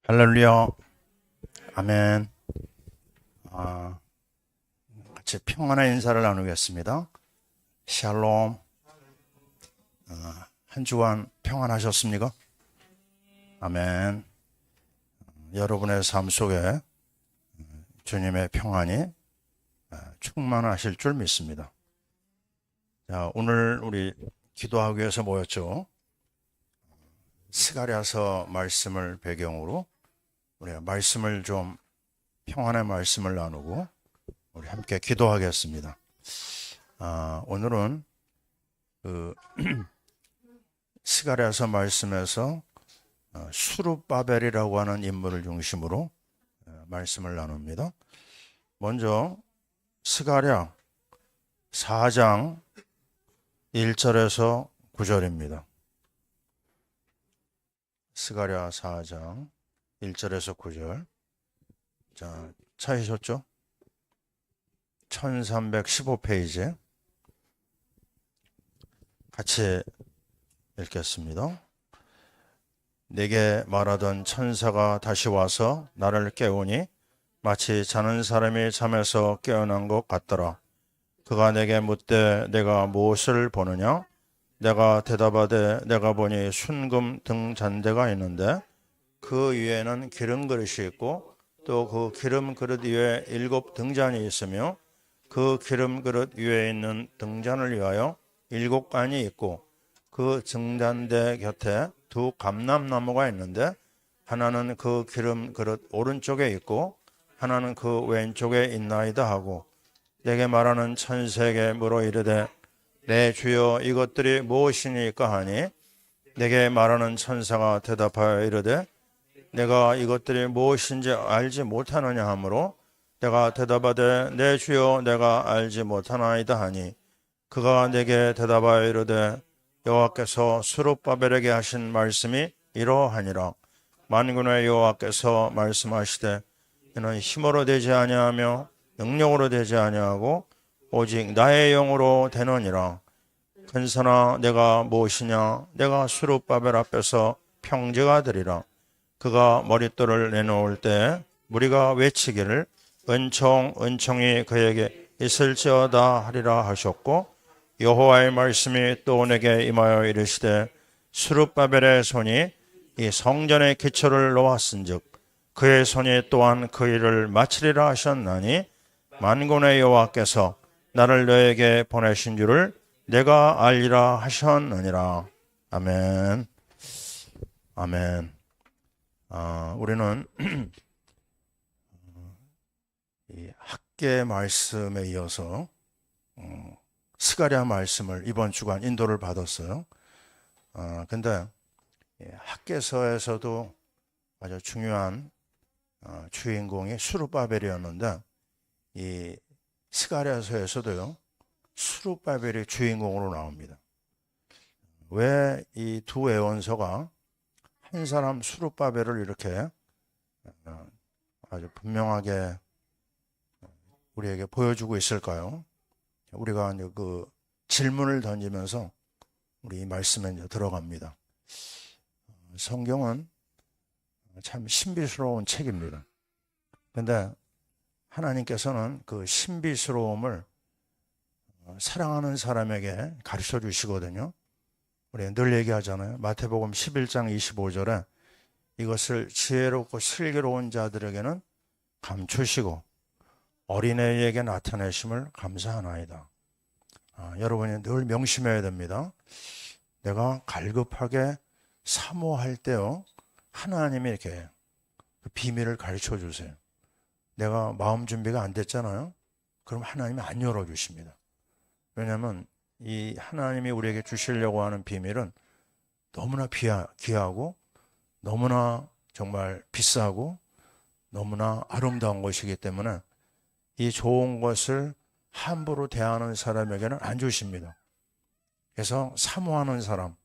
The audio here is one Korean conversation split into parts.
할렐루야. 아멘. 같이 평안의 인사를 나누겠습니다. 샬롬. 한 주간 평안하셨습니까? 아멘. 여러분의 삶 속에 주님의 평안이 충만하실 줄 믿습니다. 자, 오늘 우리 기도하기 위해서 모였죠. 스가랴서 말씀을 배경으로 우리가 말씀을 좀 평안의 말씀을 나누고 우리 함께 기도하겠습니다. 오늘은 스가랴서 말씀에서 수룹바벨이라고 하는 인물을 중심으로 말씀을 나눕니다. 먼저 스가랴 4장 1절에서 9절입니다. 스가랴 4장 1절에서 9절. 자, 찾으셨죠? 1315페이지. 같이 읽겠습니다. 내게 말하던 천사가 다시 와서 나를 깨우니 마치 자는 사람이 잠에서 깨어난 것 같더라. 그가 내게 묻되 내가 무엇을 보느냐? 내가 대답하되 내가 보니 순금 등잔대가 있는데 그 위에는 기름 그릇이 있고 또 그 기름 그릇 위에 7 등잔이 있으며 그 기름 그릇 위에 있는 등잔을 위하여 7 간이 있고 그 등잔대 곁에 2 감람나무가 있는데 하나는 그 기름 그릇 오른쪽에 있고 하나는 그 왼쪽에 있나이다 하고 내게 말하는 천사에게 물어 이르되 내 주여 이것들이 무엇이니까 하니 내게 말하는 천사가 대답하여 이르되 내가 이것들이 무엇인지 알지 못하느냐 하므로 내가 대답하되 내 주여 내가 알지 못하나이다 하니 그가 내게 대답하여 이르되 여호와께서 스룹바벨에게 하신 말씀이 이러하니라. 만군의 여호와께서 말씀하시되 이는 힘으로 되지 아니하며 능력으로 되지 아니하고 오직 나의 영으로 되느니라. 근사나 내가 무엇이냐? 내가 스룹바벨 앞에서 평지가 되리라. 그가 머릿돌을 내놓을 때 무리가 외치기를 은총 은총이 그에게 있을지어다 하리라 하셨고 여호와의 말씀이 또 내게 임하여 이르시되 스룹바벨의 손이 이 성전의 기초를 놓았은즉 그의 손이 또한 그 일을 마치리라 하셨나니 만군의 여호와께서 나를 너에게 보내신 줄을 내가 알리라 하셨느니라. 아멘. 아멘. 우리는 이 학계 말씀에 이어서 스가랴 말씀을 이번 주간 인도를 받았어요. 근데 학계서에서도 아주 중요한 주인공이 수룹바벨이었는데 이 스가랴서에서도요 수룹바벨이 주인공으로 나옵니다. 왜 이 두 예언서가 한 사람 수룹바벨을 이렇게 아주 분명하게 우리에게 보여주고 있을까요? 우리가 이제 그 질문을 던지면서 우리 이 말씀에 이제 들어갑니다. 성경은 참 신비스러운 책입니다. 그런데 하나님께서는 그 신비스러움을 사랑하는 사람에게 가르쳐 주시거든요. 우리 늘 얘기하잖아요. 마태복음 11장 25절에 이것을 지혜롭고 슬기로운 자들에게는 감추시고 어린애에게 나타내심을 감사하나이다. 여러분이 늘 명심해야 됩니다. 내가 갈급하게 사모할 때요 하나님이 이렇게 그 비밀을 가르쳐 주세요. 내가 마음 준비가 안 됐잖아요. 그럼 하나님이 안 열어주십니다. 왜냐하면 이 하나님이 우리에게 주시려고 하는 비밀은 너무나 귀하고 너무나 정말 비싸고 너무나 아름다운 것이기 때문에 이 좋은 것을 함부로 대하는 사람에게는 안 주십니다. 그래서 사모하는 사람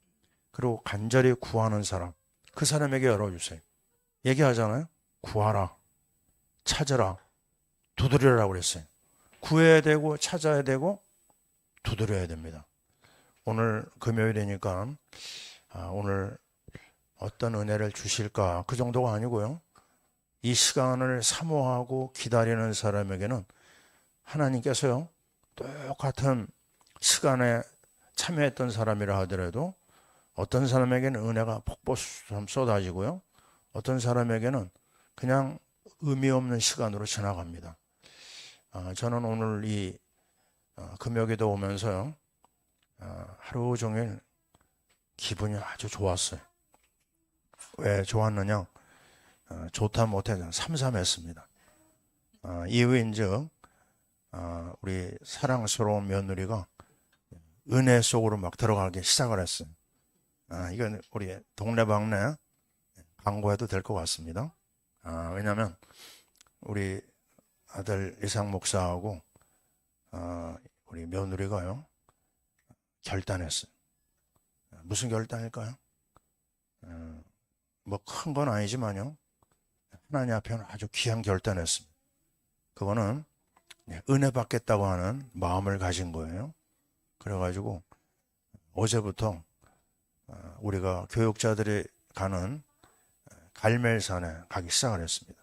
그리고 간절히 구하는 사람 그 사람에게 열어주세요. 얘기하잖아요. 구하라, 찾으라, 두드리라고 그랬어요. 구해야 되고 찾아야 되고 두드려야 됩니다. 오늘 금요일이니까 오늘 어떤 은혜를 주실까 그 정도가 아니고요. 이 시간을 사모하고 기다리는 사람에게는 하나님께서요, 똑같은 시간에 참여했던 사람이라 하더라도 어떤 사람에게는 은혜가 폭포수처럼 쏟아지고요, 어떤 사람에게는 그냥 의미 없는 시간으로 지나갑니다. 저는 오늘 이 금요기도 오면서요, 하루 종일 기분이 아주 좋았어요. 왜 좋았느냐? 좋다 못해 삼삼했습니다. 이유인즉 우리 사랑스러운 며느리가 은혜 속으로 막 들어가기 시작을 했어요. 이건 우리 동네방네 광고해도 될 것 같습니다. 왜냐하면 우리 아들 이상 목사하고 우리 며느리가요, 결단했어요. 무슨 결단일까요? 뭐 큰 건 아니지만요, 하나님 앞에는 아주 귀한 결단했습니다. 그거는 은혜 받겠다고 하는 마음을 가진 거예요. 그래가지고 어제부터 우리가 교육자들이 가는 갈멜산에 가기 시작을 했습니다.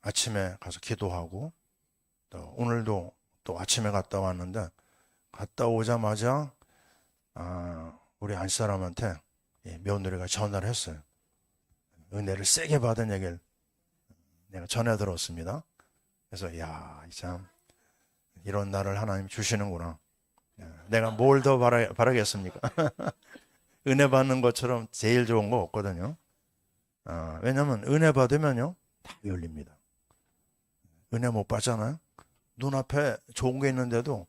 아침에 가서 기도하고, 또 오늘도 또 아침에 갔다 왔는데, 갔다 오자마자 우리 안사람한테 며느리가 전화를 했어요. 은혜를 세게 받은 얘기를 내가 전해 들었습니다. 그래서 야, 참 이런 날을 하나님 주시는구나. 내가 뭘 더 바라겠습니까? 은혜 받는 것처럼 제일 좋은 거 없거든요. 왜냐하면 은혜 받으면요, 다 열립니다. 은혜 못 받잖아요. 눈앞에 좋은 게 있는데도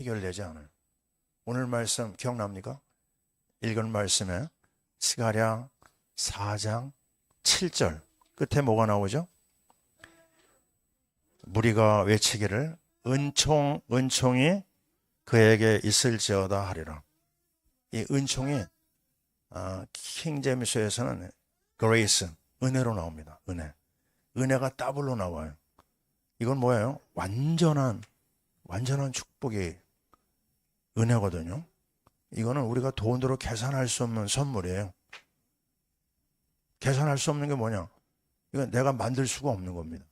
해결되지 않아요. 오늘 말씀 기억납니까? 읽은 말씀에 스가랴 4장 7절 끝에 뭐가 나오죠? 무리가 외치기를 은총이 그에게 있을지어다 하리라. 이 은총이 킹제임스에서는 grace, 은혜로 나옵니다. 은혜가 더블로 나와요. 이건 뭐예요? 완전한 축복이 은혜거든요. 이거는 우리가 돈으로 계산할 수 없는 선물이에요. 계산할 수 없는 게 뭐냐? 이건 내가 만들 수가 없는 겁니다.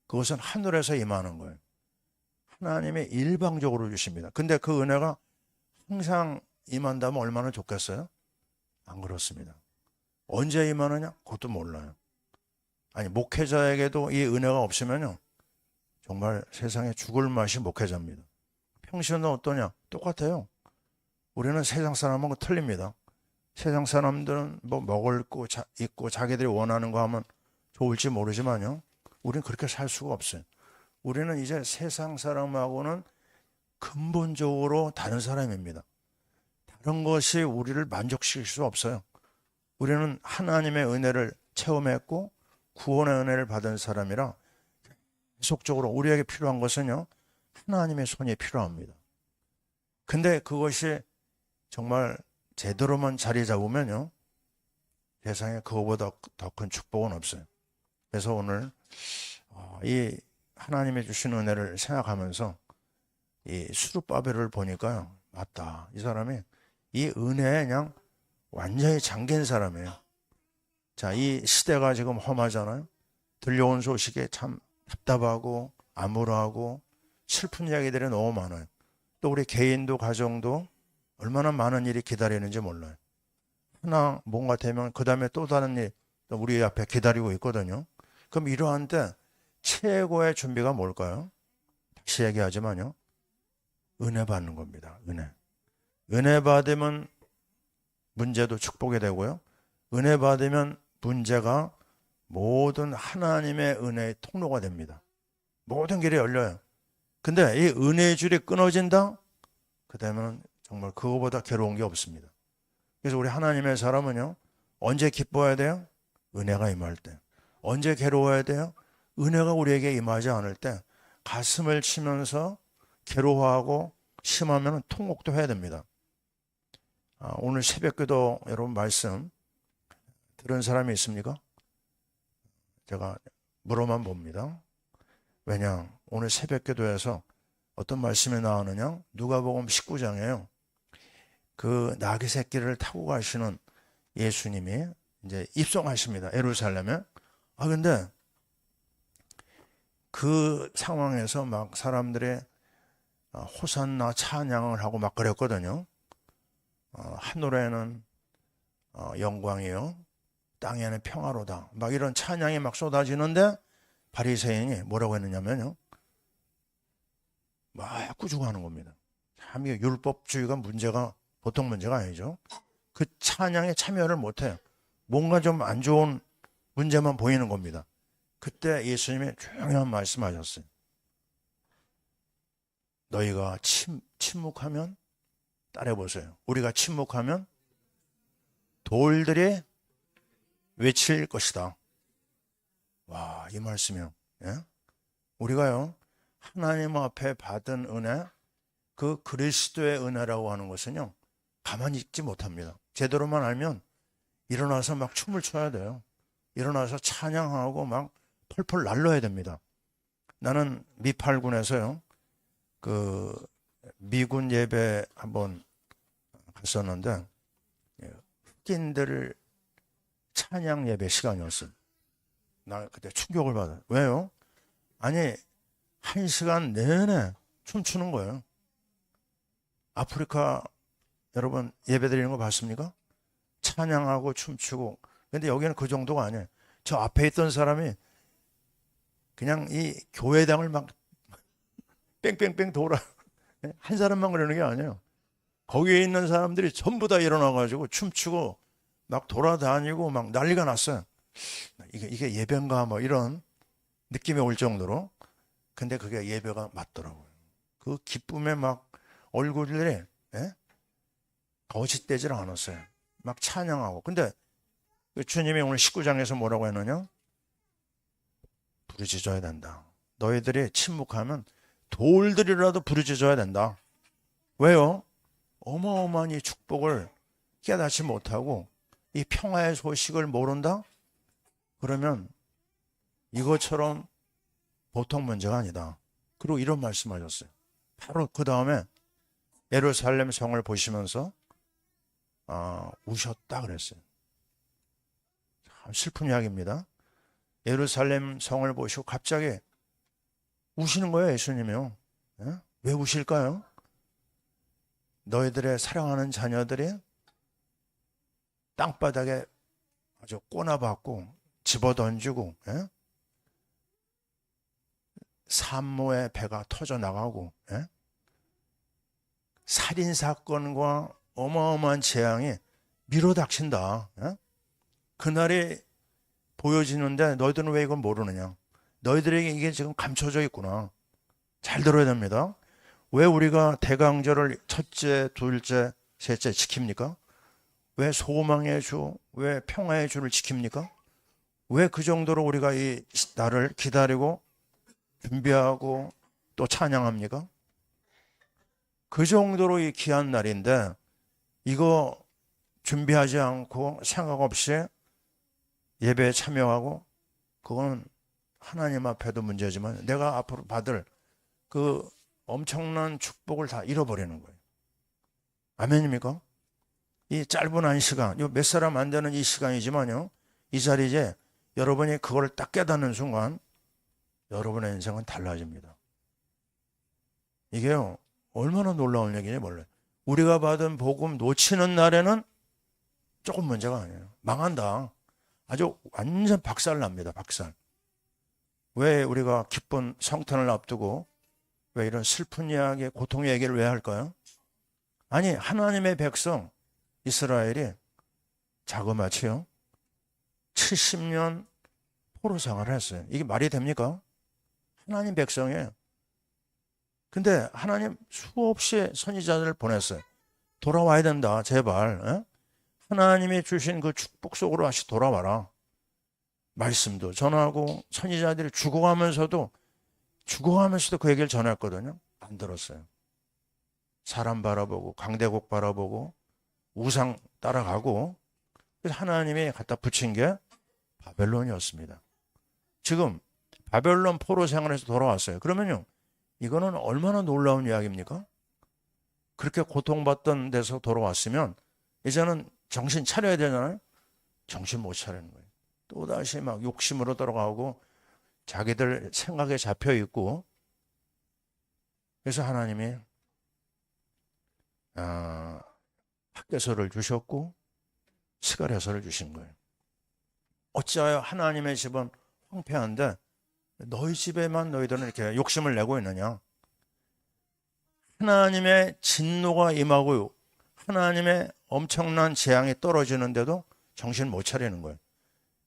그것은 하늘에서 임하는 거예요. 하나님이 일방적으로 주십니다. 근데 그 은혜가 항상 임한다면 얼마나 좋겠어요? 안 그렇습니다. 언제 임하느냐? 그것도 몰라요. 아니, 목회자에게도 이 은혜가 없으면요, 정말 세상에 죽을 맛이 목회자입니다. 평신은 어떠냐? 똑같아요. 우리는 세상 사람하고 틀립니다. 세상 사람들은 뭐 먹을 거 있고 자기들이 원하는 거 하면 좋을지 모르지만요, 우리는 그렇게 살 수가 없어요. 우리는 이제 세상 사람하고는 근본적으로 다른 사람입니다. 다른 것이 우리를 만족시킬 수 없어요. 우리는 하나님의 은혜를 체험했고 구원의 은혜를 받은 사람이라 계속적으로 우리에게 필요한 것은요, 하나님의 손이 필요합니다. 근데 그것이 정말 제대로만 자리 잡으면요, 세상에 그거보다 더 큰 축복은 없어요. 그래서 오늘 이 하나님의 주신 은혜를 생각하면서 이 수룹바벨을 보니까요, 맞다, 이 사람이 이 은혜에 그냥 완전히 잠긴 사람이에요. 자, 이 시대가 지금 험하잖아요. 들려온 소식에 참 답답하고 암울하고 슬픈 이야기들이 너무 많아요. 또 우리 개인도 가정도 얼마나 많은 일이 기다리는지 몰라요. 하나 뭔가 되면 그 다음에 또 다른 일 우리 앞에 기다리고 있거든요. 그럼 이러한 때 최고의 준비가 뭘까요? 다시 얘기하지만요, 은혜 받는 겁니다. 은혜 받으면 문제도 축복이 되고요, 은혜 받으면 문제가 모든 하나님의 은혜의 통로가 됩니다. 모든 길이 열려요. 근데 이 은혜의 줄이 끊어진다? 그다음에는 정말 그거보다 괴로운 게 없습니다. 그래서 우리 하나님의 사람은요, 언제 기뻐해야 돼요? 은혜가 임할 때. 언제 괴로워야 돼요? 은혜가 우리에게 임하지 않을 때. 가슴을 치면서 괴로워하고 심하면 통곡도 해야 됩니다. 오늘 새벽기도 여러분 말씀 들은 사람이 있습니까? 제가 물어만 봅니다. 왜냐, 오늘 새벽기도에서 어떤 말씀이 나오느냐? 누가복음 19장이에요. 그 나귀 새끼를 타고 가시는 예수님이 이제 입성하십니다. 예루살렘에. 근데 그 상황에서 막 사람들의 호산나 찬양을 하고 막 그랬거든요. 하늘에는 영광이요, 땅에는 평화로다. 막 이런 찬양이 막 쏟아지는데 바리새인이 뭐라고 했느냐면요, 막 꾸중하는 겁니다. 참 이게 율법주의가 문제가 보통 문제가 아니죠. 그 찬양에 참여를 못해요. 뭔가 좀 안 좋은 문제만 보이는 겁니다. 그때 예수님이 중요한 말씀하셨어요. 너희가 침묵하면, 따라해보세요. 우리가 침묵하면 돌들이 외칠 것이다. 와, 이 말씀이요. 예? 우리가요, 하나님 앞에 받은 은혜, 그 그리스도의 은혜라고 하는 것은요, 가만히 있지 못합니다. 제대로만 알면 일어나서 막 춤을 춰야 돼요. 일어나서 찬양하고 막 펄펄 날려야 됩니다. 나는 미8군에서요, 그 미군 예배 한번 갔었는데, 흑인들 찬양 예배 시간이었어요. 나 그때 충격을 받아요. 왜요? 아니, 1시간 내내 춤추는 거예요. 아프리카 여러분 예배 드리는 거 봤습니까? 찬양하고 춤추고. 근데 여기는 그 정도가 아니에요. 저 앞에 있던 사람이 그냥 이 교회당을 막 뺑뺑뺑 돌아. 한 사람만 그러는 게 아니에요. 거기에 있는 사람들이 전부 다 일어나가지고 춤추고 막 돌아다니고 막 난리가 났어요. 이게 예배인가 뭐 이런 느낌이 올 정도로. 근데 그게 예배가 맞더라고요. 그 기쁨에 막 얼굴들이 거짓되질 않았어요. 막 찬양하고. 근데 주님이 오늘 19장에서 뭐라고 했느냐? 부르짖어야 된다. 너희들이 침묵하면 돌들이라도 부르짖어야 된다. 왜요? 어마어마한 이 축복을 깨닫지 못하고 이 평화의 소식을 모른다? 그러면 이것처럼 보통 문제가 아니다. 그리고 이런 말씀하셨어요. 바로 그 다음에 예루살렘 성을 보시면서 우셨다 그랬어요. 참 슬픈 이야기입니다. 예루살렘 성을 보시고 갑자기 우시는 거예요, 예수님이요. 왜 우실까요? 너희들의 사랑하는 자녀들이 땅바닥에 아주 꼬나박고 집어던지고 산모의 배가 터져나가고 살인사건과 어마어마한 재앙이 밀어닥친다. 그날이 보여지는데 너희들은 왜 이걸 모르느냐? 너희들에게 이게 지금 감춰져 있구나. 잘 들어야 됩니다. 왜 우리가 대강절을 첫째, 둘째, 셋째 지킵니까? 왜 소망의 주, 왜 평화의 주를 지킵니까? 왜 그 정도로 우리가 이 날을 기다리고 준비하고 또 찬양합니까? 그 정도로 이 귀한 날인데 이거 준비하지 않고 생각 없이 예배에 참여하고, 그거는 하나님 앞에도 문제지만 내가 앞으로 받을 그 엄청난 축복을 다 잃어버리는 거예요. 아멘입니까? 이 짧은 한 시간, 몇 사람 안 되는 이 시간이지만요, 이 자리에 여러분이 그걸 딱 깨닫는 순간 여러분의 인생은 달라집니다. 이게요, 얼마나 놀라운 얘기인지 몰라요. 우리가 받은 복음 놓치는 날에는 조금 문제가 아니에요. 망한다. 아주 완전 박살 납니다. 박살. 왜 우리가 기쁜 성탄을 앞두고 왜 이런 슬픈 이야기, 고통의 얘기를 왜 할까요? 아니, 하나님의 백성 이스라엘이 자그마치요 70년 포로 생활을 했어요. 이게 말이 됩니까? 하나님 백성이에요. 근데 하나님 수없이 선지자들을 보냈어요. 돌아와야 된다, 제발. 하나님이 주신 그 축복 속으로 다시 돌아와라. 말씀도 전하고 선지자들이 죽어가면서도 그 얘기를 전했거든요. 안 들었어요. 사람 바라보고 강대국 바라보고 우상 따라가고, 그래서 하나님이 갖다 붙인 게 바벨론이었습니다. 지금 바벨론 포로 생활에서 돌아왔어요. 그러면요, 이거는 얼마나 놀라운 이야기입니까? 그렇게 고통받던 데서 돌아왔으면 이제는 정신 차려야 되잖아요. 정신 못 차리는 거예요. 또다시 막 욕심으로 돌아가고 자기들 생각에 잡혀 있고, 그래서 하나님이 학개서를 주셨고 스가랴서를 주신 거예요. 어찌하여 하나님의 집은 황폐한데 너희 집에만 너희들은 이렇게 욕심을 내고 있느냐? 하나님의 진노가 임하고 하나님의 엄청난 재앙이 떨어지는데도 정신 못 차리는 거예요.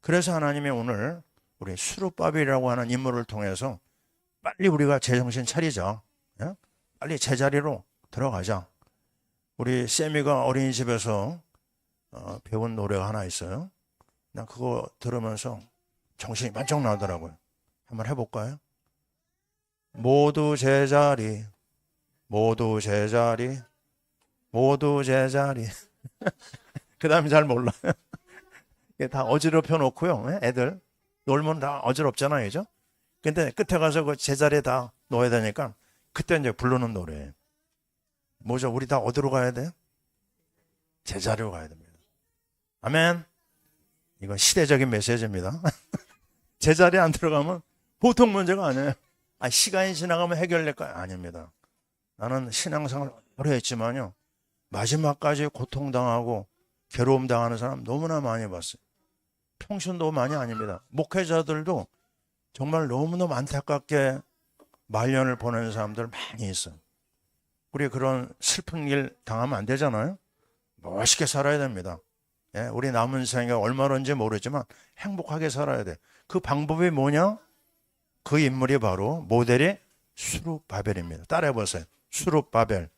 그래서 하나님이 오늘 우리 수룹바벨이라고 하는 인물을 통해서 빨리 우리가 제정신 차리자. 예? 빨리 제자리로 들어가자. 우리 세미가 어린이집에서 배운 노래가 하나 있어요. 난 그거 들으면서 정신이 반짝 나더라고요. 한번 해볼까요? 모두 제자리, 모두 제자리, 모두 제자리. 그 다음에 잘 몰라요. 다 어지럽혀 놓고요. 애들 놀면 다 어지럽잖아요. 그죠? 근데 끝에 가서 그 제자리에 다 놓아야 되니까 그때 이제 부르는 노래예요. 뭐죠? 우리 다 어디로 가야 돼요? 제자리로 가야 됩니다. 아멘. 이건 시대적인 메시지입니다. 제자리에 안 들어가면 보통 문제가 아니에요. 시간이 지나가면 해결될까요? 아닙니다. 나는 신앙생활 오래 했지만요. 마지막까지 고통당하고 괴로움 당하는 사람 너무나 많이 봤어요. 평신도 많이 아닙니다. 목회자들도 정말 너무너무 안타깝게 말년을 보내는 사람들 많이 있어요. 우리 그런 슬픈 일 당하면 안 되잖아요. 멋있게 살아야 됩니다. 예, 우리 남은 생에 얼마인지 모르지만 행복하게 살아야 돼. 그 방법이 뭐냐? 그 인물이 바로 모델이 수룹바벨입니다. 따라해보세요. 수룹바벨.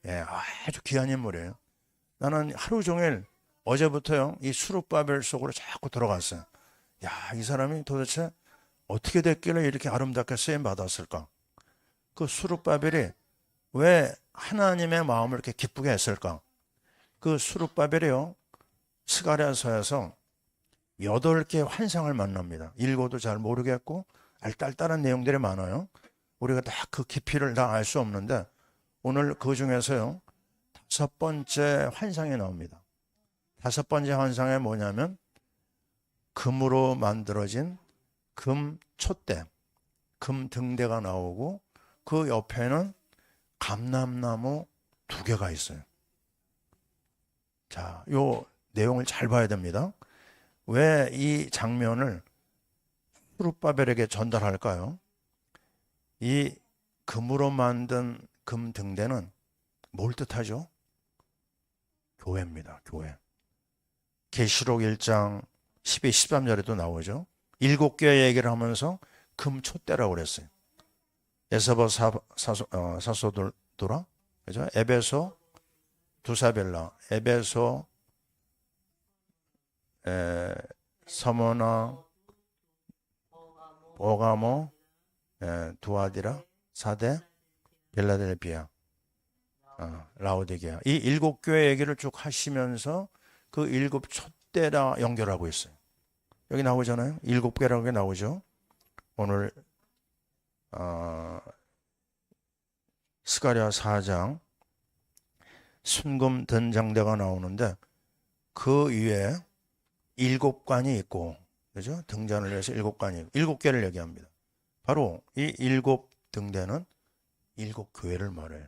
예, 아주 귀한 인물이에요. 나는 하루 종일 어제부터요 이 수룹바벨 속으로 자꾸 들어갔어요. 야, 이 사람이 도대체 어떻게 됐길래 이렇게 아름답게 쓰임 받았을까? 그 수룹바벨이 왜 하나님의 마음을 이렇게 기쁘게 했을까? 그 수룹바벨이요 스가랴서에서 8개의 환상을 만납니다. 읽어도 잘 모르겠고 알딸딸한 내용들이 많아요. 우리가 다 그 깊이를 다 알 수 없는데 오늘 그 중에서요 5번째 환상이 나옵니다. 5번째 환상이 뭐냐면 금으로 만들어진 금 촛대, 금 등대가 나오고 그 옆에는 감람나무 2개가 있어요. 자, 요 내용을 잘 봐야 됩니다. 왜 이 장면을 수룹바벨에게 전달할까요? 이 금으로 만든 금 등대는 뭘 뜻하죠? 교회입니다. 교회. 계시록 1장 12, 13절에도 나오죠. 7교회 얘기를 하면서 금 촛대라고 그랬어요. 에서버 사소도라, 그죠? 에베소, 두사벨라, 에베소, 서머나, 오가모, 두아디라, 사대, 빌라델피아, 라오디게아. 이 7교회 얘기를 쭉 하시면서 그 7촛대라 연결하고 있어요. 여기 나오잖아요. 7개라고 나오죠. 오늘 스가랴 4장 순금 등장대가 나오는데 그 위에 7관이 있고, 그죠? 등잔을 위해서 7관이 7개를 얘기합니다. 바로 이 7등대는 7교회를 말해요.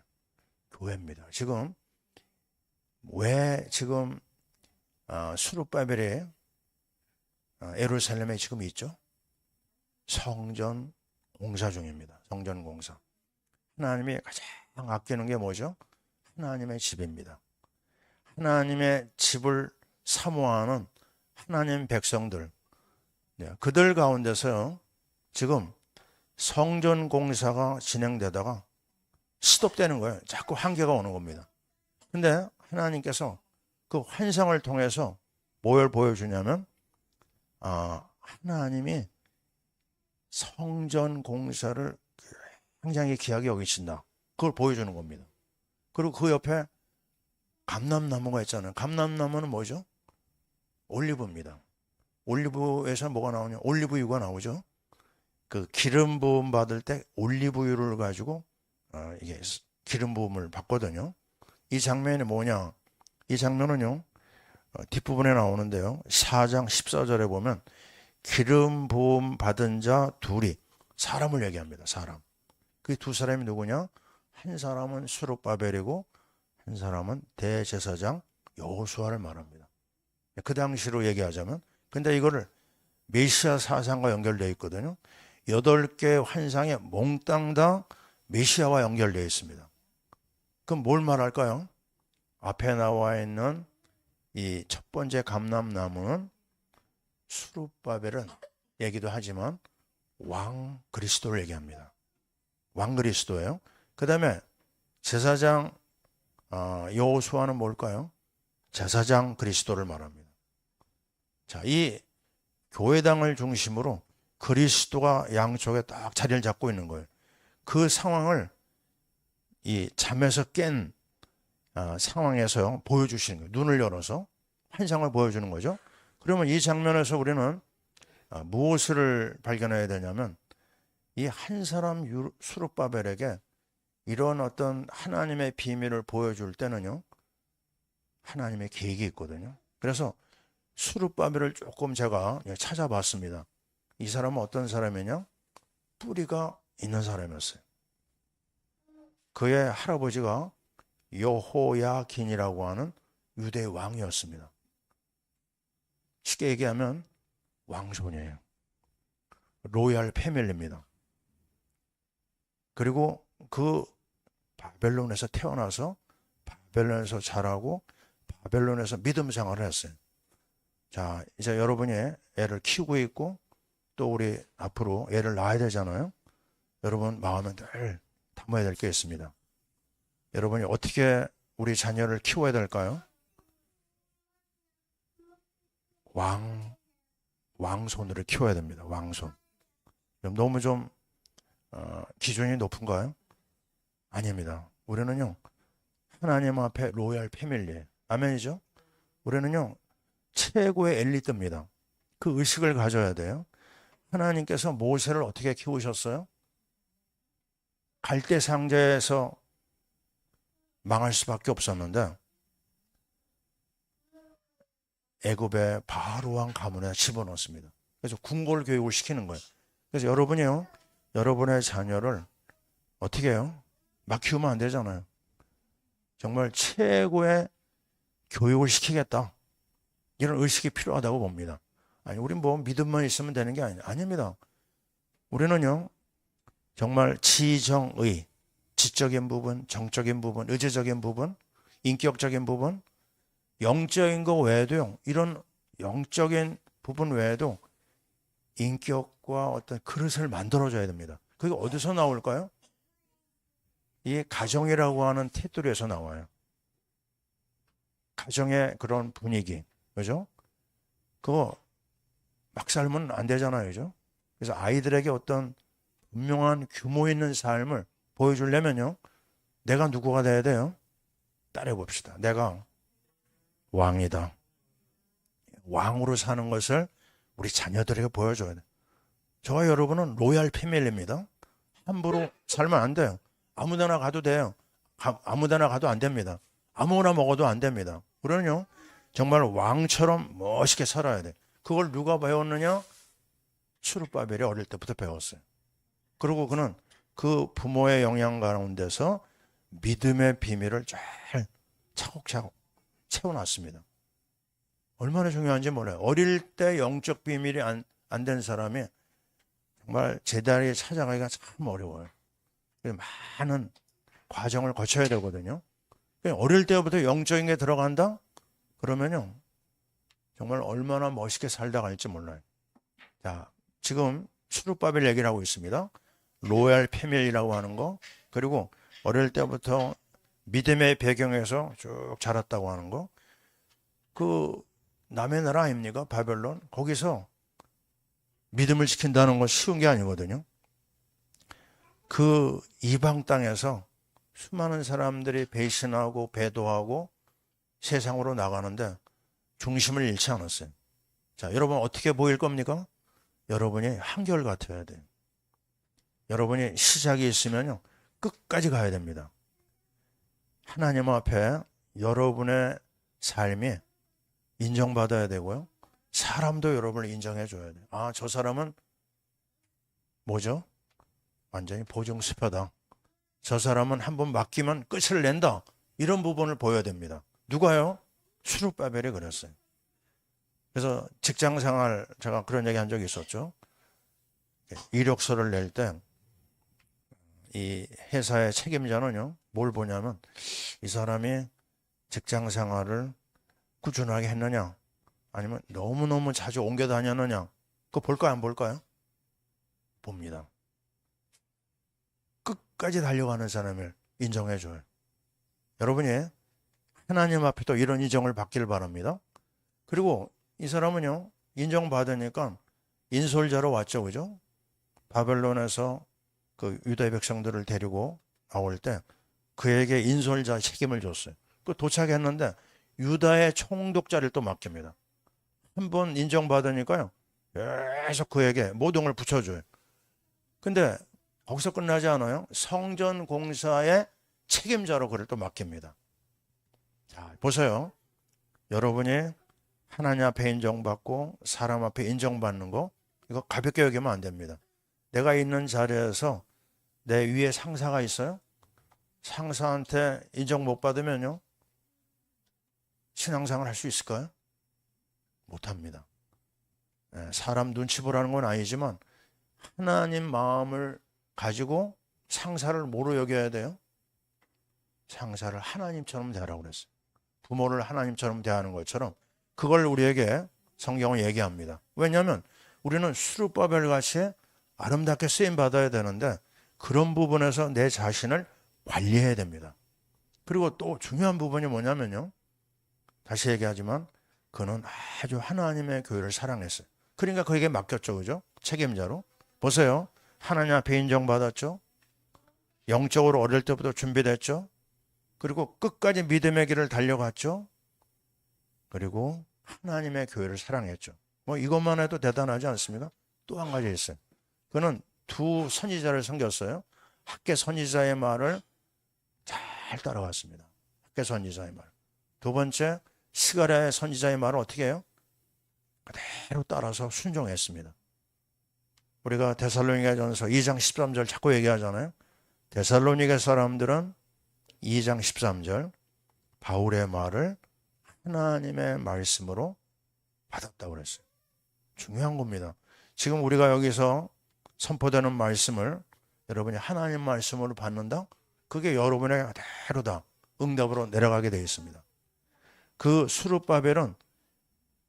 교회입니다. 지금 왜 지금 수룹바벨이 예루살렘에 지금 있죠? 성전 공사 중입니다. 성전 공사. 하나님이 가장 아끼는 게 뭐죠? 하나님의 집입니다. 하나님의 집을 사모하는 하나님 백성들, 그들 가운데서 지금 성전 공사가 진행되다가 스톱되는 거예요. 자꾸 한계가 오는 겁니다. 근데 하나님께서 그 환상을 통해서 뭘 보여주냐면 하나님이 성전 공사를 굉장히 귀하게 여기신다. 그걸 보여주는 겁니다. 그리고 그 옆에 감람나무가 있잖아요. 감람나무는 뭐죠? 올리브입니다. 올리브에서 뭐가 나오냐? 올리브유가 나오죠. 그 기름 부음 받을 때 올리브유를 가지고 이게 기름 부음을 받거든요. 이 장면이 뭐냐? 이 장면은요, 뒷부분에 나오는데요. 4장 14절에 보면 기름 부음 받은 자 둘이 사람을 얘기합니다. 사람. 그 두 사람이 누구냐? 한 사람은 수룹바벨이고 한 사람은 대제사장 여호수아를 말합니다. 그 당시로 얘기하자면, 근데 이거를 메시아 사상과 연결되어 있거든요. 8개의 환상에 몽땅 다 메시아와 연결되어 있습니다. 그럼 뭘 말할까요? 앞에 나와 있는 이 첫 번째 감람나무는 수룹바벨은 얘기도 하지만 왕 그리스도를 얘기합니다. 왕 그리스도예요. 그 다음에 제사장 여호수아는 뭘까요? 제사장 그리스도를 말합니다. 자, 이 교회당을 중심으로 그리스도가 양쪽에 딱 자리를 잡고 있는 거예요. 그 상황을 이 잠에서 깬 상황에서 보여주시는 거예요. 눈을 열어서 환상을 보여주는 거죠. 그러면 이 장면에서 우리는 무엇을 발견해야 되냐면, 이 한 사람 수룹바벨에게 이런 어떤 하나님의 비밀을 보여줄 때는요, 하나님의 계획이 있거든요. 그래서 수룹바벨을 조금 제가 찾아봤습니다. 이 사람은 어떤 사람이냐? 뿌리가 있는 사람이었어요. 그의 할아버지가 여호야긴이라고 하는 유대 왕이었습니다. 쉽게 얘기하면 왕손이에요. 로얄 패밀리입니다. 그리고 그 바벨론에서 태어나서 바벨론에서 자라고 바벨론에서 믿음 생활을 했어요. 자, 이제 여러분이 애를 키우고 있고 또 우리 앞으로 애를 낳아야 되잖아요. 여러분 마음에 늘 담아야 될 게 있습니다. 여러분이 어떻게 우리 자녀를 키워야 될까요? 왕손으로 키워야 됩니다. 왕손. 너무 좀 기준이 높은가요? 아닙니다. 우리는요, 하나님 앞에 로얄 패밀리예요. 아멘이죠? 우리는요, 최고의 엘리트입니다. 그 의식을 가져야 돼요. 하나님께서 모세를 어떻게 키우셨어요? 갈대 상자에서 망할 수밖에 없었는데 애굽의 바로 왕 가문에 집어넣습니다. 그래서 궁궐 교육을 시키는 거예요. 그래서 여러분이요, 여러분의 자녀를 어떻게 해요? 막 키우면 안 되잖아요. 정말 최고의 교육을 시키겠다, 이런 의식이 필요하다고 봅니다. 아니, 우린 뭐 믿음만 있으면 되는 게 아닙니다. 우리는요, 정말 지정의, 지적인 부분, 정적인 부분, 의지적인 부분, 인격적인 부분, 영적인 거 외에도요, 이런 영적인 부분 외에도 인격과 어떤 그릇을 만들어줘야 됩니다. 그게 어디서 나올까요? 이 가정이라고 하는 테두리에서 나와요. 가정의 그런 분위기, 그죠? 그거 막 살면 안 되잖아요, 그죠? 그래서 아이들에게 어떤 분명한 규모 있는 삶을 보여주려면요, 내가 누구가 돼야 돼요? 따라해 봅시다. 내가 왕이다. 왕으로 사는 것을 우리 자녀들에게 보여줘야 돼. 저와 여러분은 로얄 패밀리입니다. 함부로 살면 안 돼요. 아무데나 가도 돼요. 아무데나 가도 안 됩니다. 아무거나 먹어도 안 됩니다. 우리는요, 정말 왕처럼 멋있게 살아야 돼. 그걸 누가 배웠느냐? 수룹바벨이 어릴 때부터 배웠어요. 그리고 그는 그 부모의 영향 가운데서 믿음의 비밀을 잘 차곡차곡 채워놨습니다. 얼마나 중요한지 몰라요. 어릴 때 영적 비밀이 안 된 사람이 정말 제자리에 찾아가기가 참 어려워요. 많은 과정을 거쳐야 되거든요. 어릴 때부터 영적인 게 들어간다? 그러면요, 정말 얼마나 멋있게 살다 갈지 몰라요. 자, 지금 수룹바벨 얘기를 하고 있습니다. 로얄 패밀리라고 하는 거, 그리고 어릴 때부터 믿음의 배경에서 쭉 자랐다고 하는 거, 그 남의 나라 아닙니까? 바벨론. 거기서 믿음을 지킨다는 건 쉬운 게 아니거든요. 그 이방 땅에서 수많은 사람들이 배신하고 배도하고 세상으로 나가는데 중심을 잃지 않았어요. 자, 여러분 어떻게 보일 겁니까? 여러분이 한결같아야 돼요. 여러분이 시작이 있으면요, 끝까지 가야 됩니다. 하나님 앞에 여러분의 삶이 인정받아야 되고요. 사람도 여러분을 인정해 줘야 돼요. 아, 저 사람은 뭐죠? 완전히 보증수표다. 저 사람은 한번 맡기면 끝을 낸다. 이런 부분을 보여야 됩니다. 누가요? 수룹바벨이 그랬어요. 그래서 직장생활 제가 그런 얘기 한 적이 있었죠. 이력서를 낼 때 이 회사의 책임자는요, 뭘 보냐면 이 사람이 직장생활을 꾸준하게 했느냐, 아니면 너무너무 자주 옮겨 다녔느냐, 그거 볼까요, 안 볼까요? 봅니다. 끝까지 달려가는 사람을 인정해줘요. 여러분이 하나님 앞에 또 이런 인정을 받기를 바랍니다. 그리고 이 사람은요, 인정받으니까 인솔자로 왔죠, 그죠? 바벨론에서 그 유다의 백성들을 데리고 나올 때 그에게 인솔자 책임을 줬어요. 그 도착했는데 유다의 총독자를 또 맡깁니다. 한번 인정받으니까요, 계속 그에게 모든 걸 붙여줘요. 근데 거기서 끝나지 않아요. 성전 공사의 책임자로 그를 또 맡깁니다. 자, 보세요. 여러분이 하나님 앞에 인정받고 사람 앞에 인정받는 거, 이거 가볍게 여기면 안 됩니다. 내가 있는 자리에서 내 위에 상사가 있어요. 상사한테 인정 못 받으면요, 신앙생활 할 수 있을까요? 못합니다. 사람 눈치 보라는 건 아니지만 하나님 마음을 가지고 상사를 뭐로 여겨야 돼요? 상사를 하나님처럼 대하라고 그랬어요. 부모를 하나님처럼 대하는 것처럼 그걸 우리에게 성경은 얘기합니다. 왜냐하면 우리는 수룹바벨 같이 아름답게 쓰임 받아야 되는데 그런 부분에서 내 자신을 관리해야 됩니다. 그리고 또 중요한 부분이 뭐냐면요, 다시 얘기하지만 그는 아주 하나님의 교회를 사랑했어요. 그러니까 그에게 맡겼죠, 그죠? 책임자로. 보세요. 하나님 앞에 인정받았죠. 영적으로 어릴 때부터 준비됐죠. 그리고 끝까지 믿음의 길을 달려갔죠. 그리고 하나님의 교회를 사랑했죠. 뭐 이것만 해도 대단하지 않습니까? 또 한 가지 있어요. 그는 두 선지자를 섬겼어요. 학개 선지자의 말을 잘 따라갔습니다. 학개 선지자의 말. 두 번째, 스가랴의 선지자의 말을 어떻게 해요? 그대로 따라서 순종했습니다. 우리가 데살로니가전서 2장 13절 자꾸 얘기하잖아요. 데살로니가 사람들은 2장 13절 바울의 말을 하나님의 말씀으로 받았다고 그랬어요. 중요한 겁니다. 지금 우리가 여기서 선포되는 말씀을 여러분이 하나님 말씀으로 받는다? 그게 여러분의 그대로 다 응답으로 내려가게 되어 있습니다. 그 수룹바벨은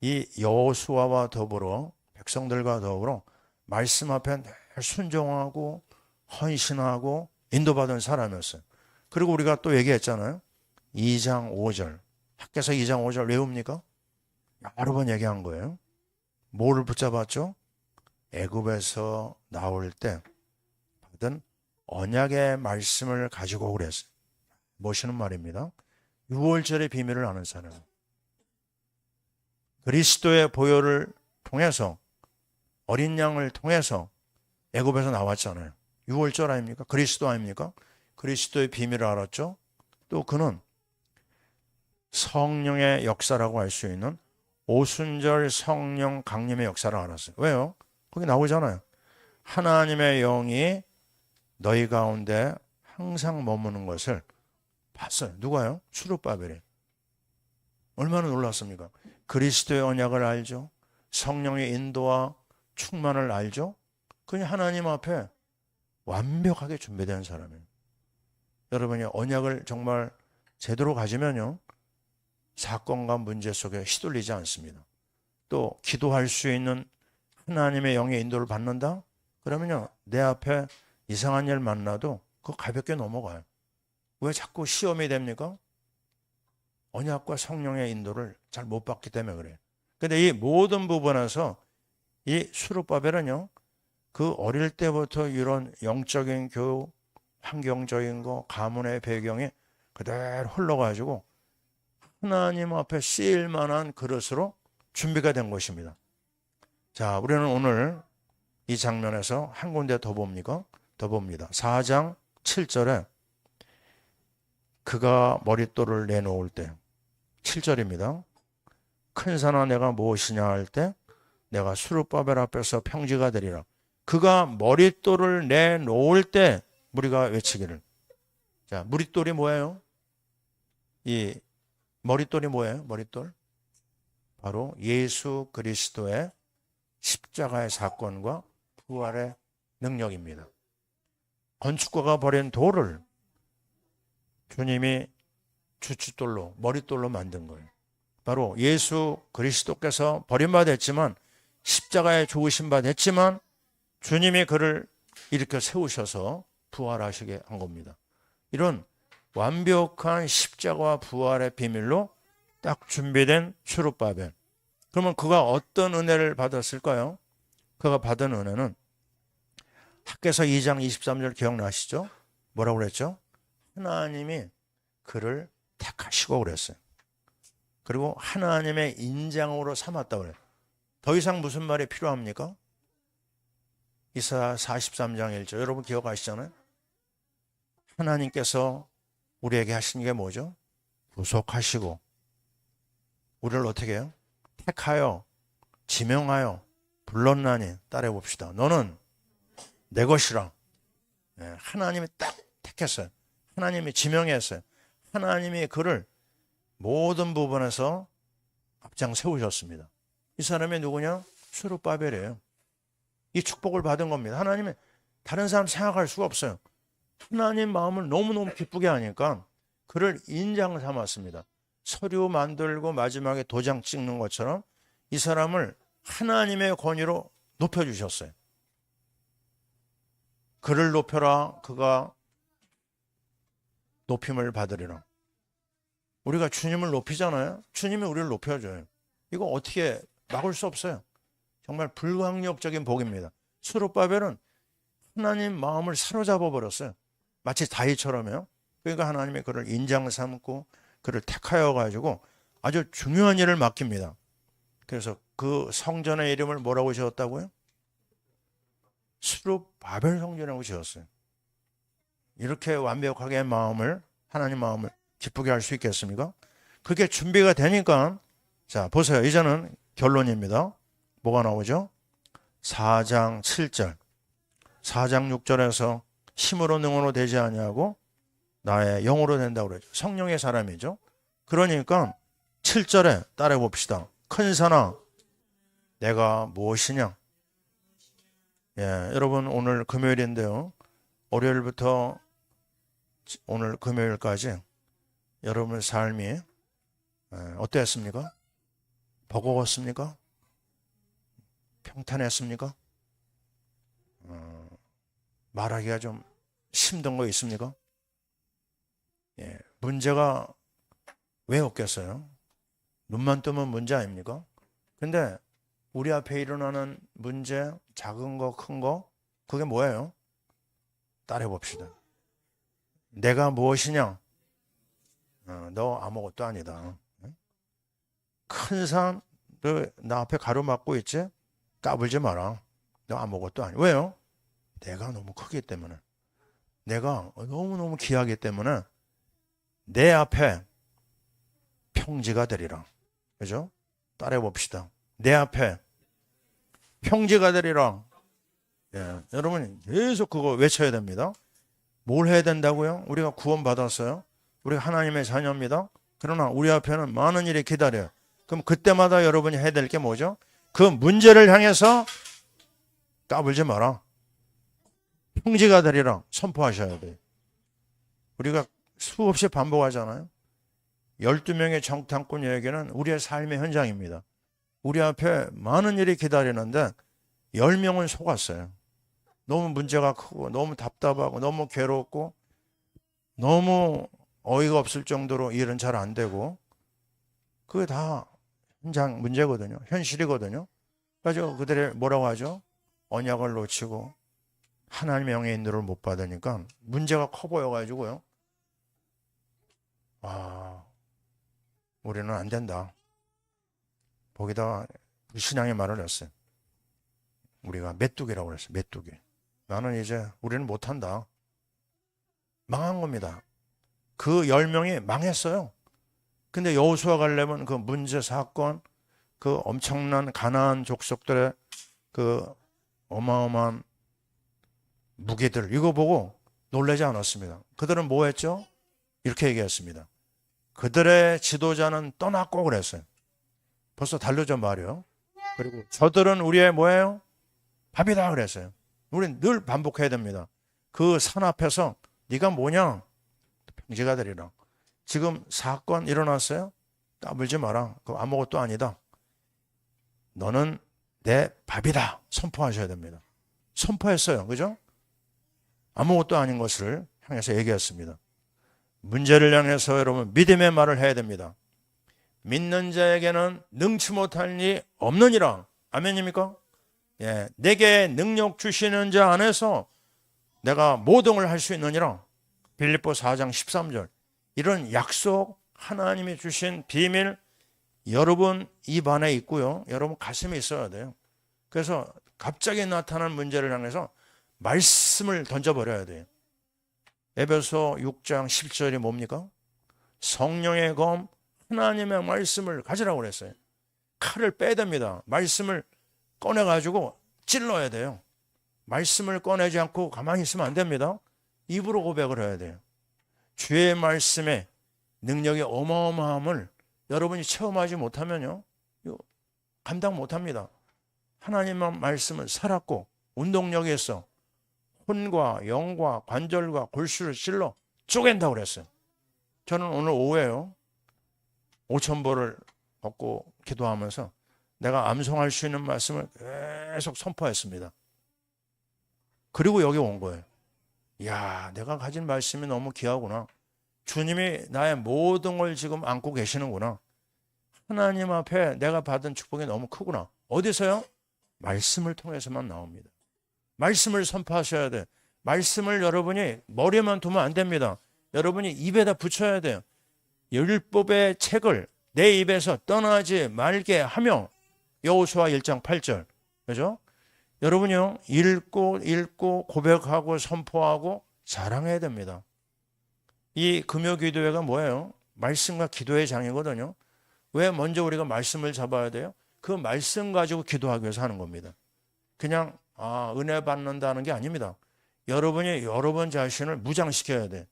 이 여호수아와 더불어 백성들과 더불어 말씀 앞에 늘 순종하고 헌신하고 인도받은 사람이었어요. 그리고 우리가 또 얘기했잖아요. 2장 5절. 학개서 2장 5절 외웁니까? 여러 번 얘기한 거예요. 뭐를 붙잡았죠? 애굽에서 나올 때 받은 언약의 말씀을 가지고 그랬어요. 뭐시는 말입니다. 6월절의 비밀을 아는 사람. 그리스도의 보혈을 통해서 어린 양을 통해서 애굽에서 나왔잖아요. 6월절 아닙니까? 그리스도 아닙니까? 그리스도의 비밀을 알았죠. 또 그는 성령의 역사라고 할 수 있는 오순절 성령 강림의 역사를 알았어요. 왜요? 거기 나오잖아요. 하나님의 영이 너희 가운데 항상 머무는 것을 봤어요. 누가요? 수룹바벨이. 얼마나 놀랐습니까? 그리스도의 언약을 알죠. 성령의 인도와 충만을 알죠. 그냥 하나님 앞에 완벽하게 준비된 사람이에요. 여러분이 언약을 정말 제대로 가지면요, 사건과 문제 속에 휘둘리지 않습니다. 또 기도할 수 있는 하나님의 영의 인도를 받는다? 그러면요, 내 앞에 이상한 일 만나도 그거 가볍게 넘어가요. 왜 자꾸 시험이 됩니까? 언약과 성령의 인도를 잘 못 받기 때문에 그래요. 근데 이 모든 부분에서 이 수룹바벨은요, 그 어릴 때부터 이런 영적인 교육, 환경적인 거, 가문의 배경이 그대로 흘러가지고 하나님 앞에 쓰일 만한 그릇으로 준비가 된 것입니다. 자, 우리는 오늘 이 장면에서 한 군데 더 봅니까? 더 봅니다. 4장 7절에 그가 머릿돌을 내놓을 때 7절입니다. 큰 산아 내가 무엇이냐 할 때 내가 수룹바벨 앞에서 평지가 되리라. 그가 머릿돌을 내놓을 때 우리가 외치기를. 자, 머릿돌이 뭐예요? 이 머릿돌이 뭐예요? 머릿돌? 바로 예수 그리스도의 십자가의 사건과 부활의 능력입니다. 건축가가 버린 돌을 주님이 주춧돌로, 머릿돌로 만든 거예요. 바로 예수 그리스도께서 버림받았지만 십자가에 죽으신 바 됐지만 주님이 그를 일으켜 세우셔서 부활하시게 한 겁니다. 이런 완벽한 십자가와 부활의 비밀로 딱 준비된 수룹바벨. 그러면 그가 어떤 은혜를 받았을까요? 그가 받은 은혜는 학개서 2장 23절 기억나시죠? 뭐라고 그랬죠? 하나님이 그를 택하시고 그랬어요. 그리고 하나님의 인장으로 삼았다고 그래요. 더 이상 무슨 말이 필요합니까? 이사야 43장 1절 여러분 기억하시잖아요? 하나님께서 우리에게 하신 게 뭐죠? 구속하시고 우리를 어떻게 해요? 택하여 지명하여 불렀나니 따라해 봅시다. 너는 내 것이라. 하나님이 딱 택했어요. 하나님이 지명했어요. 하나님이 그를 모든 부분에서 앞장 세우셨습니다. 이 사람이 누구냐? 수룹바벨이에요. 이 축복을 받은 겁니다. 하나님이 다른 사람 생각할 수가 없어요. 하나님 마음을 너무너무 기쁘게 하니까 그를 인장 삼았습니다. 서류 만들고 마지막에 도장 찍는 것처럼 이 사람을 하나님의 권위로 높여주셨어요. 그를 높여라 그가 높임을 받으리라. 우리가 주님을 높이잖아요. 주님이 우리를 높여줘요. 이거 어떻게 막을 수 없어요. 정말 불가항력적인 복입니다. 수룹바벨은 하나님 마음을 사로잡아 버렸어요. 마치 다윗처럼요. 그러니까 하나님이 그를 인장 삼고 그를 택하여 가지고 아주 중요한 일을 맡깁니다. 그래서 그 성전의 이름을 뭐라고 지었다고요? 수룹바벨 성전이라고 지었어요. 이렇게 완벽하게 마음을 하나님 마음을 기쁘게 할 수 있겠습니까? 그게 준비가 되니까 자 보세요. 이제는 결론입니다. 뭐가 나오죠? 4장 7절 4장 6절에서 힘으로 능으로 되지 아니하고 나의 영으로 된다고 그러죠. 성령의 사람이죠. 그러니까 7절에 따라해 봅시다. 큰 산아 내가 무엇이냐. 여러분 오늘 금요일인데요. 월요일부터 오늘 금요일까지 여러분의 삶이 어땠습니까? 버거웠습니까? 평탄했습니까? 말하기가 좀 힘든 거 있습니까? 문제가 왜 없겠어요? 눈만 뜨면 문제 아닙니까? 근데 우리 앞에 일어나는 문제, 작은 거, 큰 거, 그게 뭐예요? 따라해 봅시다. 내가 무엇이냐? 너 아무것도 아니다. 큰 산, 너 나 앞에 가로막고 있지? 까불지 마라. 너 아무것도 아니야. 왜요? 내가 너무 크기 때문에. 내가 너무너무 귀하기 때문에 내 앞에 평지가 되리라. 그죠? 따라해 봅시다. 내 앞에 평지가 되리라. 여러분 계속 그거 외쳐야 됩니다. 뭘 해야 된다고요? 우리가 구원받았어요. 우리가 하나님의 자녀입니다. 그러나 우리 앞에는 많은 일이 기다려요. 그럼 그때마다 여러분이 해야 될 게 뭐죠? 그 문제를 향해서 까불지 마라. 평지가 되리라 선포하셔야 돼요. 우리가 수없이 반복하잖아요. 12명의 정탐꾼 여에게는 우리의 삶의 현장입니다. 우리 앞에 많은 일이 기다리는데 10명은 속았어요. 너무 문제가 크고 너무 답답하고 너무 괴롭고 너무 어이가 없을 정도로 일은 잘 안 되고 그게 다 현장 문제거든요. 현실이거든요. 그래서 그들이 뭐라고 하죠? 언약을 놓치고 하나님의 영의 인도를 못 받으니까 문제가 커 보여가지고요. 우리는 안 된다. 거기다 신앙의 말을 했어요. 우리가 메뚜기라고 그랬어요. 메뚜기. 나는 이제 우리는 못한다. 망한 겁니다. 그 10명이 망했어요. 근데 여호수아 갈렙은 그 문제 사건 그 엄청난 가나안 족속들의 그 어마어마한 무기들 이거 보고 놀라지 않았습니다. 그들은 뭐 했죠? 이렇게 얘기했습니다. 그들의 지도자는 떠났고 그랬어요. 벌써 달려져 말이요. 그리고 저들은 우리의 뭐예요? 밥이다 그랬어요. 우리는 늘 반복해야 됩니다. 그 산 앞에서 네가 뭐냐? 평지가 되리라. 지금 사건 일어났어요? 까불지 마라. 그거 아무것도 아니다. 너는 내 밥이다. 선포하셔야 됩니다. 선포했어요. 그죠? 아무것도 아닌 것을 향해서 얘기했습니다. 문제를 향해서 여러분 믿음의 말을 해야 됩니다. 믿는 자에게는 능치 못할 일 없느니라. 아멘입니까? 예, 내게 능력 주시는 자 안에서 내가 모든 걸 할 수 있느니라. 빌립보 4장 13절. 이런 약속 하나님이 주신 비밀 여러분 입 안에 있고요. 여러분 가슴에 있어야 돼요. 그래서 갑자기 나타난 문제를 향해서 말씀을 던져버려야 돼요. 에베소 6장 10절이 뭡니까? 성령의 검 하나님의 말씀을 가지라고 그랬어요. 칼을 빼야 됩니다. 말씀을 꺼내가지고 찔러야 돼요. 말씀을 꺼내지 않고 가만히 있으면 안 됩니다. 입으로 고백을 해야 돼요. 주의 말씀에 능력의 어마어마함을 여러분이 체험하지 못하면요, 감당 못합니다. 하나님의 말씀은 살았고 운동력이 있어 혼과 영과 관절과 골수를 찔러 쪼갠다고 그랬어요. 저는 오늘 오후에요 5,000보를 받고 기도하면서 내가 암송할 수 있는 말씀을 계속 선포했습니다. 그리고 여기 온 거예요. 이야, 내가 가진 말씀이 너무 귀하구나. 주님이 나의 모든 걸 지금 안고 계시는구나. 하나님 앞에 내가 받은 축복이 너무 크구나. 어디서요? 말씀을 통해서만 나옵니다. 말씀을 선포하셔야 돼. 말씀을 여러분이 머리에만 두면 안 됩니다. 여러분이 입에다 붙여야 돼요. 율법의 책을 내 입에서 떠나지 말게 하며 여호수아 1장 8절. 그죠? 여러분이요, 읽고 고백하고 선포하고 자랑해야 됩니다. 이 금요기도회가 뭐예요? 말씀과 기도의 장이거든요. 왜 먼저 우리가 말씀을 잡아야 돼요? 그 말씀 가지고 기도하기 위해서 하는 겁니다. 그냥 은혜 받는다는 게 아닙니다. 여러분이 여러분 자신을 무장시켜야 돼.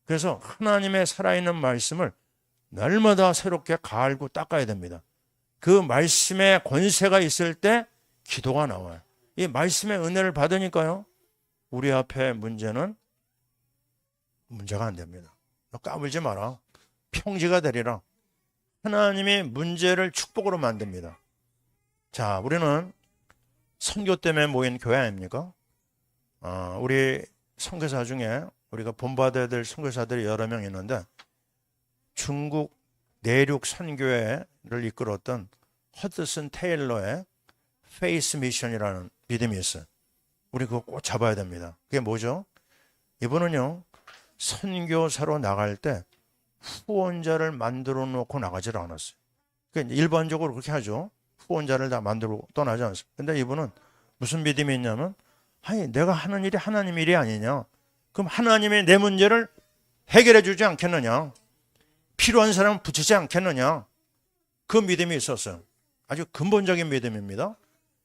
그래서 하나님의 살아있는 말씀을 날마다 새롭게 갈고 닦아야 됩니다. 그 말씀의 권세가 있을 때 기도가 나와요. 이 말씀의 은혜를 받으니까요, 우리 앞에 문제가 안 됩니다. 너 까불지 마라. 평지가 되리라. 하나님이 문제를 축복으로 만듭니다. 자, 우리는 선교 때문에 모인 교회 아닙니까? 우리 선교사 중에 우리가 본받아야 될 선교사들이 여러 명 있는데 중국 내륙 선교회를 이끌었던 허드슨 테일러의 페이스 미션이라는 믿음이 있어요. 우리 그거 꼭 잡아야 됩니다. 그게 뭐죠? 이분은요, 선교사로 나갈 때 후원자를 만들어 놓고 나가지를 않았어요. 그러니까 일반적으로 그렇게 하죠. 후원자를 다 만들고 떠나지 않습니다. 근데 이분은 무슨 믿음이 있냐면, 아니, 내가 하는 일이 하나님 일이 아니냐. 그럼 하나님이 내 문제를 해결해 주지 않겠느냐. 필요한 사람은 붙이지 않겠느냐. 그 믿음이 있었어요. 아주 근본적인 믿음입니다.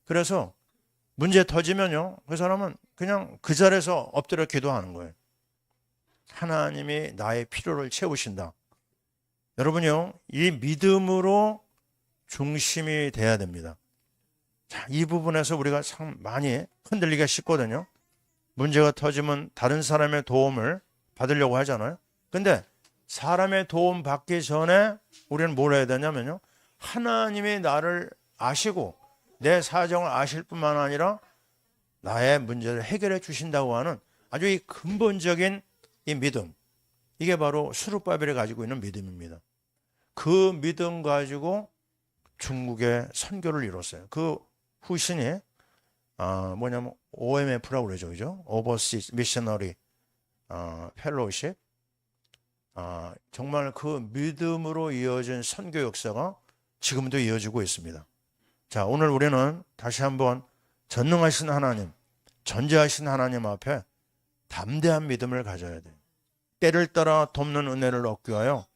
그래서 문제 터지면요, 그 사람은 그냥 그 자리에서 엎드려 기도하는 거예요. 하나님이 나의 필요를 채우신다. 여러분요, 이 믿음으로 중심이 돼야 됩니다. 자, 이 부분에서 우리가 참 많이 흔들리기가 쉽거든요. 문제가 터지면 다른 사람의 도움을 받으려고 하잖아요. 근데 사람의 도움 받기 전에 우리는 뭘 해야 되냐면요, 하나님이 나를 아시고 내 사정을 아실 뿐만 아니라 나의 문제를 해결해 주신다고 하는 아주 이 근본적인 이 믿음, 이게 바로 스룹바벨이 가지고 있는 믿음입니다. 그 믿음 가지고 중국에 선교를 이뤘어요. 그 후신이 뭐냐면 OMF라고 그러죠, 그죠? Overseas Missionary Fellowship. 정말 그 믿음으로 이어진 선교 역사가 지금도 이어지고 있습니다. 자, 오늘 우리는 다시 한번 전능하신 하나님, 전지하신 하나님 앞에 담대한 믿음을 가져야 돼요. 때를 따라 돕는 은혜를 얻기 위하여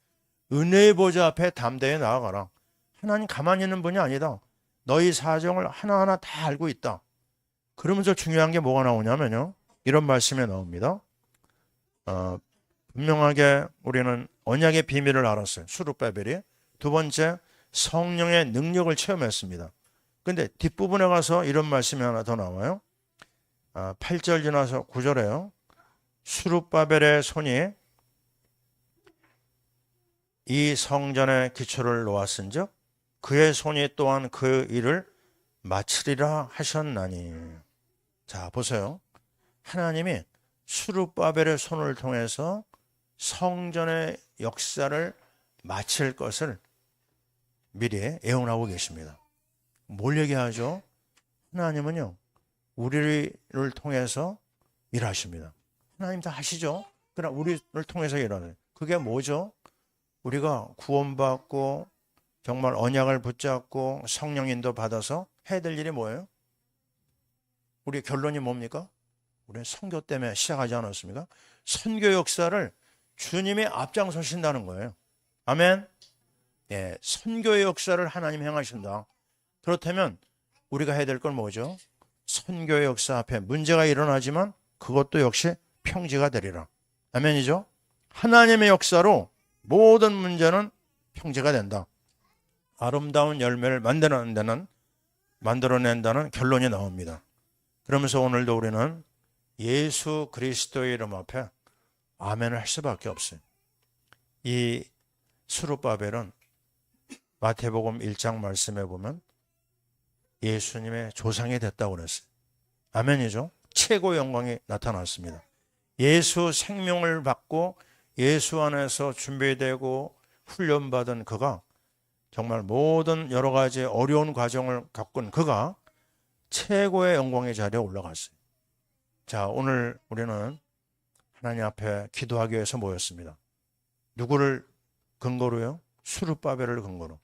은혜의 보좌 앞에 담대히 나아가라. 하나님 가만히 있는 분이 아니다. 너희 사정을 하나하나 다 알고 있다. 그러면서 중요한 게 뭐가 나오냐면요. 이런 말씀이 나옵니다. 분명하게 우리는 언약의 비밀을 알았어요. 수룹바벨이. 두 번째, 성령의 능력을 체험했습니다. 근데 뒷부분에 가서 이런 말씀이 하나 더 나와요. 8절 지나서 9절에요. 수룹바벨의 손이 이 성전의 기초를 놓았은즉 그의 손이 또한 그 일을 마치리라 하셨나니. 자, 보세요. 하나님이 수룹바벨의 손을 통해서 성전의 역사를 마칠 것을 미리 예언하고 계십니다. 뭘 얘기하죠? 하나님은요, 우리를 통해서 일하십니다. 하나님 다 하시죠? 그러나 우리를 통해서 일하는. 그게 뭐죠? 우리가 구원받고 정말 언약을 붙잡고 성령 인도 받아서 해야 될 일이 뭐예요? 우리 결론이 뭡니까? 우리는 선교 때문에 시작하지 않았습니까? 선교 역사를 주님이 앞장서신다는 거예요. 아멘. 예, 선교의 역사를 하나님 행하신다. 그렇다면 우리가 해야 될 건 뭐죠? 선교의 역사 앞에 문제가 일어나지만 그것도 역시 평지가 되리라. 아멘이죠? 하나님의 역사로 모든 문제는 평지가 된다. 아름다운 열매를 만들어낸다는 결론이 나옵니다. 그러면서 오늘도 우리는 예수 그리스도의 이름 앞에 아멘을 할 수밖에 없어요. 이 수룹바벨은 마태복음 1장 말씀에 보면 예수님의 조상이 됐다고 그랬어요. 아멘이죠? 최고의 영광이 나타났습니다. 예수 생명을 받고 예수 안에서 준비되고 훈련받은 그가 정말 모든 여러 가지 어려운 과정을 겪은 그가 최고의 영광의 자리에 올라갔어요. 자, 오늘 우리는 하나님 앞에 기도하기 위해서 모였습니다. 누구를 근거로요? 수룹바벨을 근거로.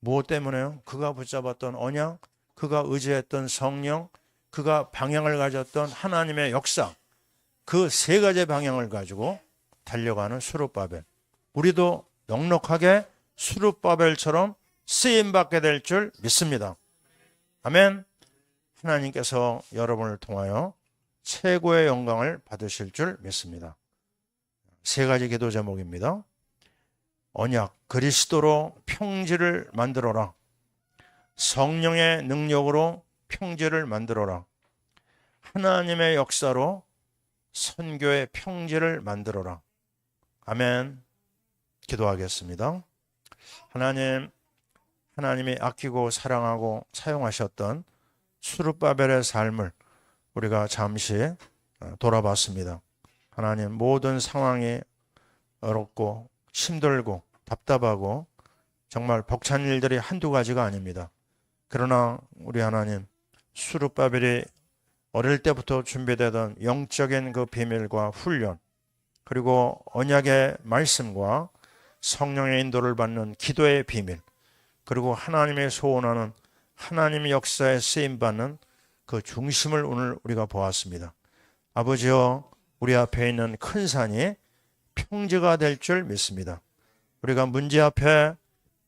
무엇 때문에요? 그가 붙잡았던 언약, 그가 의지했던 성령, 그가 방향을 가졌던 하나님의 역사, 그 세 가지 방향을 가지고 달려가는 수룹바벨. 우리도 넉넉하게 수룹바벨처럼 쓰임받게 될 줄 믿습니다. 아멘. 하나님께서 여러분을 통하여 최고의 영광을 받으실 줄 믿습니다. 세 가지 기도 제목입니다. 언약, 그리스도로 평지를 만들어라. 성령의 능력으로 평지를 만들어라. 하나님의 역사로 선교의 평지를 만들어라. 아멘. 기도하겠습니다. 하나님이 아끼고 사랑하고 사용하셨던 수룹바벨의 삶을 우리가 잠시 돌아봤습니다. 하나님, 모든 상황이 어렵고 힘들고 답답하고 정말 벅찬 일들이 한두 가지가 아닙니다. 그러나 우리 하나님, 수룹바벨이 어릴 때부터 준비되던 영적인 그 비밀과 훈련, 그리고 언약의 말씀과 성령의 인도를 받는 기도의 비밀, 그리고 하나님의 소원하는 하나님의 역사에 쓰임받는 그 중심을 오늘 우리가 보았습니다. 아버지여, 우리 앞에 있는 큰 산이 평지가 될 줄 믿습니다. 우리가 문제 앞에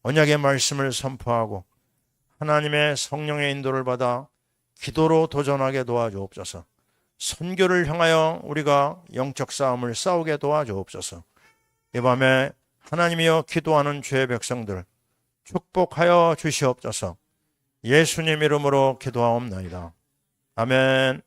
언약의 말씀을 선포하고 하나님의 성령의 인도를 받아 기도로 도전하게 도와주옵소서. 선교를 향하여 우리가 영적 싸움을 싸우게 도와주옵소서. 이 밤에 하나님이여 기도하는 주의 백성들 축복하여 주시옵소서. 예수님 이름으로 기도하옵나이다. 아멘.